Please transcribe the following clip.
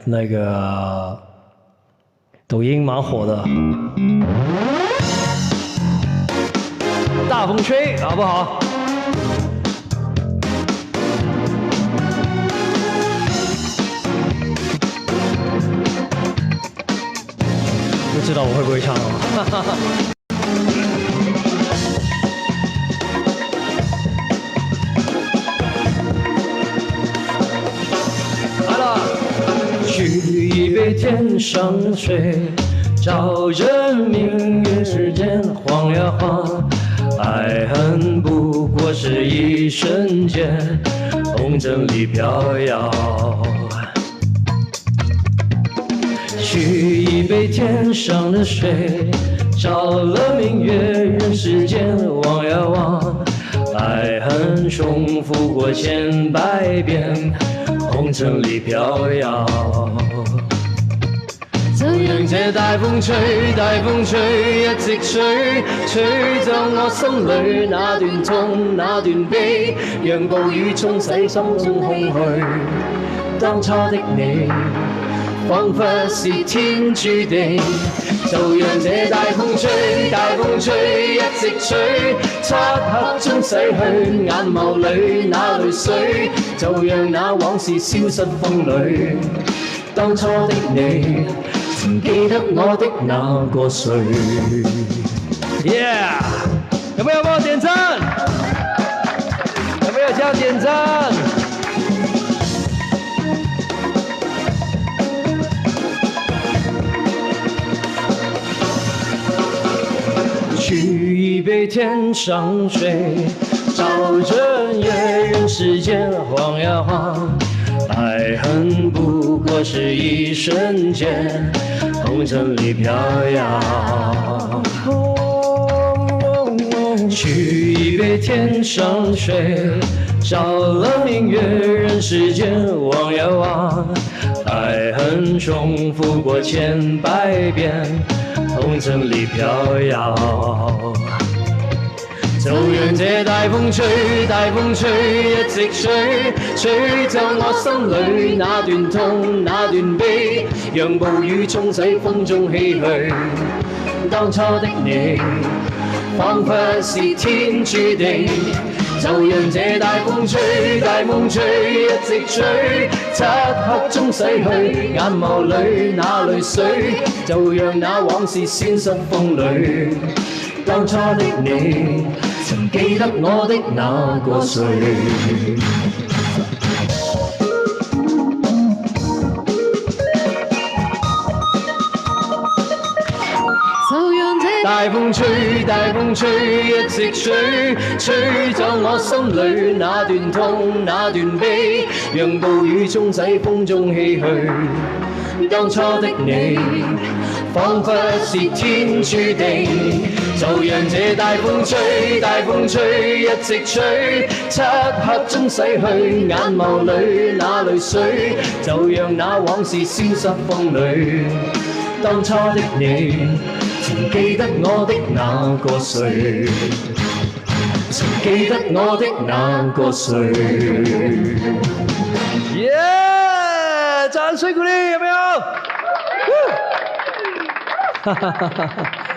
那个抖音蛮火的，大风吹，好不好？不知道我会不会唱哦。取一杯天上水，照着明月之间晃呀晃。爱恨不过是一瞬间，红尘里飘摇。取一杯天上的水，照了明月人世间望呀望。爱恨重复过千百遍，红尘里飘摇。就讓這大風吹，大風吹，一直吹，吹走我心裏那段痛，那段悲，讓暴雨沖洗心中空虛。當初的你，彷彿是天注定。就讓這大風吹，大風吹，一直吹，漆黑中洗去眼眸裏那淚水，就讓那往事消失風裏。當初的你，曾記得我的那個誰 ？Yeah， 有沒有幫我點讚？有沒有這樣點讚？取一杯天上水，照着夜人世间晃呀晃。爱恨不过是一瞬间，红尘里飘摇。取一杯天上水，照了明月人世间望呀望。爱恨重复过千百遍，红尘里飘摇。就讓這大風吹，大風吹，一直吹，吹走我心裏那段痛，那段悲，讓暴雨沖洗風中唏噓。當初的你，彷彿是天注定。就讓這大風吹，大風吹，一直吹，漆黑中洗去眼眸裏那淚水，就讓那往事消失風裏。當初的你，曾記得我的那個誰？就讓這大風吹，大風吹，一直吹，吹走我心裏那段痛，那段悲，讓暴雨沖洗風中唏噓。當初的你，彷彿是天注定。就讓這大風吹，大風吹，一直吹，漆黑中洗去眼眸裏那淚水，就讓那往事消失風裏。當初的你，曾記得我的那個誰？曾記得我的那個誰？耶！掌聲鼓勵，有沒有？哈哈哈哈。